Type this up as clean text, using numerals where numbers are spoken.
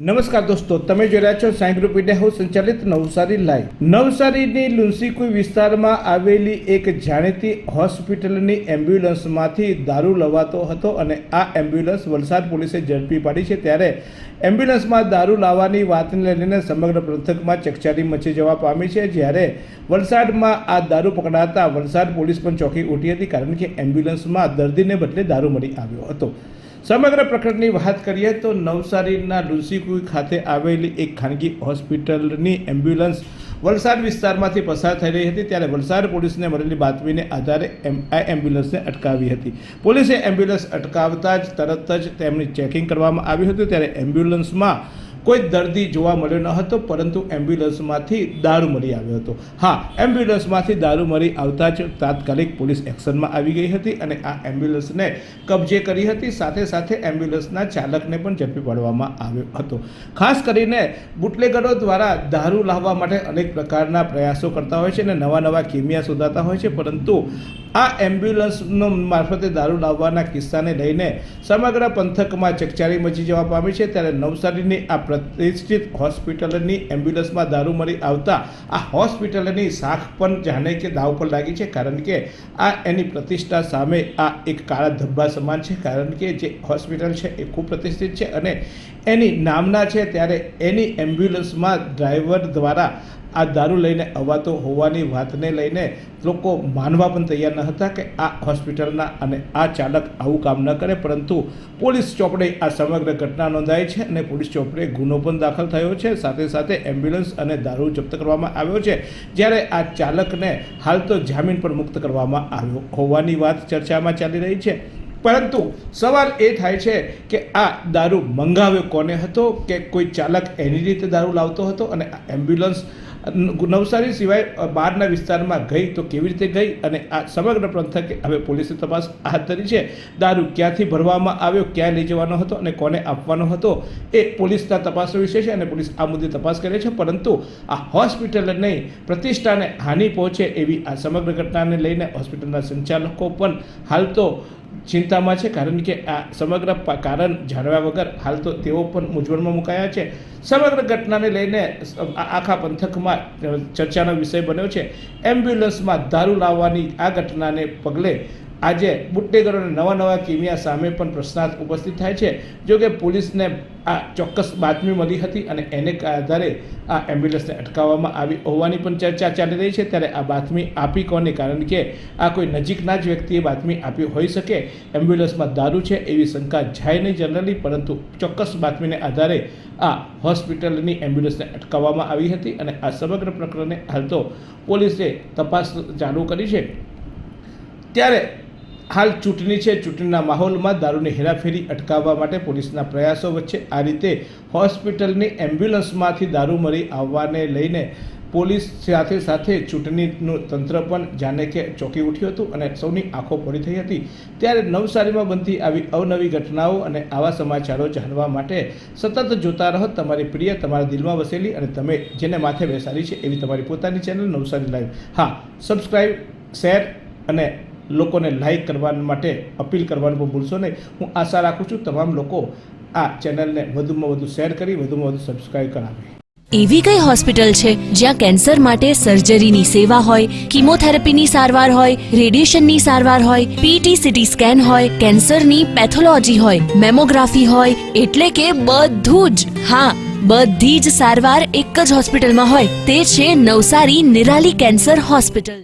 નમસ્કાર દોસ્તો, તમે જોઈ રહ્યા છો સાઈ ગ્રુપ મીડિયા હાઉસ સંચાલિત નવસારી લાઈવ। નવસારીની લુન્સીકુઈ વિસ્તારમાં આવેલી એક જાણીતી હોસ્પિટલની એમ્બ્યુલન્સમાંથી દારૂ લવાતો હતો અને આ એમ્બ્યુલન્સ વલસાડ પોલીસે ઝડપી પાડી છે। ત્યારે એમ્બ્યુલન્સમાં દારૂ લાવવાની વાતને લઈને સમગ્ર પંથકમાં ચકચારી મચી જવા પામી છે। જ્યારે વલસાડમાં આ દારૂ પકડાતા વલસાડ પોલીસ પણ ચોંકી ઉઠી હતી, કારણ કે એમ્બ્યુલન્સમાં દર્દીને બદલે દારૂ મળી આવ્યો હતો। સમગ્ર પ્રકરણની વાત કરીએ તો નવસારીના લુન્સીકુઈ ખાતે આવેલી એક ખાનગી હોસ્પિટલની એમ્બ્યુલન્સ વલસાડ વિસ્તારમાંથી પસાર થઈ રહી હતી, ત્યારે વલસાડ પોલીસને મળેલી બાતમીને આધારે આ એમ્બ્યુલન્સને અટકાવી હતી। પોલીસે એમ્બ્યુલન્સ અટકાવતા જ તરત જ તેમની ચેકિંગ કરવામાં આવ્યું હતું, ત્યારે એમ્બ્યુલન્સમાં કોઈ દર્દી જોવા મળ્યો ન હતો, પરંતુ એમ્બ્યુલન્સમાંથી દારૂ મળી આવ્યો હતો। હા, એમ્બ્યુલન્સમાંથી દારૂ મળી આવતા જ તાત્કાલિક પોલીસ એક્શનમાં આવી ગઈ હતી અને આ એમ્બ્યુલન્સને કબજે કરી હતી। સાથે સાથે એમ્બ્યુલન્સના ચાલકને પણ ઝડપી પાડવામાં આવ્યો હતો। ખાસ કરીને બુટલેગરો દ્વારા દારૂ લાવવા માટે અનેક પ્રકારના પ્રયાસો કરતા હોય છે અને નવા કિમિયા શોધાતા હોય છે, પરંતુ આ એમ્બ્યુલન્સનો મારફતે દારૂ લાવવાના કિસ્સાને લઈને સમગ્ર પંથકમાં ચકચારી મચી જવા પામી છે। ત્યારે નવસારીની આ પ્રતિષ્ઠિત હોસ્પિટલની એમ્બ્યુલન્સમાં દારૂ મળી આવતા આ હોસ્પિટલની શાખ પણ જાણે કે દાવ પર લાગી છે, કારણ કે આ એની પ્રતિષ્ઠા સામે આ એક કાળા ધબ્બા સમાન છે। કારણ કે જે હોસ્પિટલ છે એ ખૂબ પ્રતિષ્ઠિત છે અને એની નામના છે, ત્યારે એની એમ્બ્યુલન્સમાં ડ્રાઈવર દ્વારા આ દારૂ લઈને અવાતો હોવાની વાતને લઈને લોકો માનવા પણ તૈયાર ન હતા કે આ હોસ્પિટલના અને આ ચાલક આવું કામ ન કરે, પરંતુ પોલીસ ચોપડે આ સમગ્ર ઘટના નોંધાઈ છે અને પોલીસ ચોપડે ગુનો પણ દાખલ થયો છે। સાથે સાથે એમ્બ્યુલન્સ અને દારૂ જપ્ત કરવામાં આવ્યો છે, જ્યારે આ ચાલકને હાલ તો જામીન પર મુક્ત કરવામાં આવ્યો હોવાની વાત ચર્ચામાં ચાલી રહી છે। પરંતુ સવાલ એ થાય છે કે આ દારૂ મંગાવ્યો કોને હતો, કે કોઈ ચાલક એની રીતે દારૂ લાવતો હતો અને આ એમ્બ્યુલન્સ નવસારી સિવાય બહારના વિસ્તારમાં ગઈ તો કેવી રીતે ગઈ, અને આ સમગ્ર પંથકે હવે પોલીસે તપાસ હાથ ધરી છે। દારૂ ક્યાંથી ભરવામાં આવ્યો, ક્યાં લઈ જવાનો હતો અને કોને આપવાનો હતો એ પોલીસના તપાસનો વિષય છે અને પોલીસ આ મુદ્દે તપાસ કરે છે। પરંતુ આ હોસ્પિટલની પ્રતિષ્ઠાને હાનિ પહોંચે એવી આ સમગ્ર ઘટનાને લઈને હોસ્પિટલના સંચાલકો પણ હાલ તો ચિંતામાં છે, કારણ કે આ સમગ્ર કારણ જાણવા વગર હાલ તો તેઓ પણ મૂંઝવણમાં મુકાયા છે। સમગ્ર ઘટનાને લઈને આખા પંથકમાં ચર્ચાનો વિષય બન્યો છે। એમ્બ્યુલન્સમાં દારૂ લાવવાની આ ઘટનાને પગલે આજે બુટલેગરોને નવા કિમિયા સામે પણ પ્રશ્નાર્થ ઉપસ્થિત થાય છે। જો કે પોલીસને આ ચોક્કસ બાતમી મળી હતી અને એને આધારે આ એમ્બ્યુલન્સને અટકાવવામાં આવી હોવાની પણ ચર્ચા ચાલી રહી છે। ત્યારે આ બાતમી આપી કોને, કારણ કે આ કોઈ નજીકના જ વ્યક્તિએ બાતમી આપી હોઈ શકે। એમ્બ્યુલન્સમાં દારૂ છે એવી શંકા જાય નહીં જનરલી, પરંતુ ચોક્કસ બાતમીને આધારે આ હોસ્પિટલની એમ્બ્યુલન્સને અટકાવવામાં આવી હતી અને આ સમગ્ર પ્રકરણે હાલ તો પોલીસે તપાસ ચાલુ કરી છે। ત્યારે હાલ ચૂંટણી છે, ચૂંટણીના માહોલમાં દારૂની હેરાફેરી અટકાવવા માટે પોલીસના પ્રયાસો વચ્ચે આ રીતે હોસ્પિટલની એમ્બ્યુલન્સમાંથી દારૂ મળી આવવાને લઈને પોલીસ સાથે સાથે ચૂંટણીનું તંત્ર પણ જાણે કે ચોંકી ઉઠ્યું હતું અને સૌની આંખો ભરી થઈ હતી। ત્યારે નવસારીમાં બનતી આવી અવનવી ઘટનાઓ અને આવા સમાચારો જાણવા માટે સતત જોતા રહો તમારી પ્રિય, તમારા દિલમાં વસેલી અને તમે જેને માથે બેસાડી છે એવી તમારી પોતાની ચેનલ નવસારી લાઈવ। હા, સબસ્ક્રાઈબ, શેર અને લોકોને લાઈક કરવા માટે અપીલ કરવાનું પણ ભૂલશો નહીં। હું આશા રાખું છું તમામ લોકો આ ચેનલને વધુમાં વધુ શેર કરી વધુમાં વધુ સબસ્ક્રાઈબ કરાવે। એવી કઈ હોસ્પિટલ છે જ્યાં કેન્સર માટે સર્જરીની સેવા હોય, કીમોથેરાપીની સારવાર હોય, રેડિયેશનની સારવાર હોય, પીટી સીટી સ્કેન હોય, કેન્સરની પેથોલોજી હોય, મેમોગ્રાફી હોય, એટલે કે બધું જ। હા, બધી જ સારવાર એક જ હોસ્પિટલમાં હોય, તે છે નવસારી નિરાલી કેન્સર હોસ્પિટલ।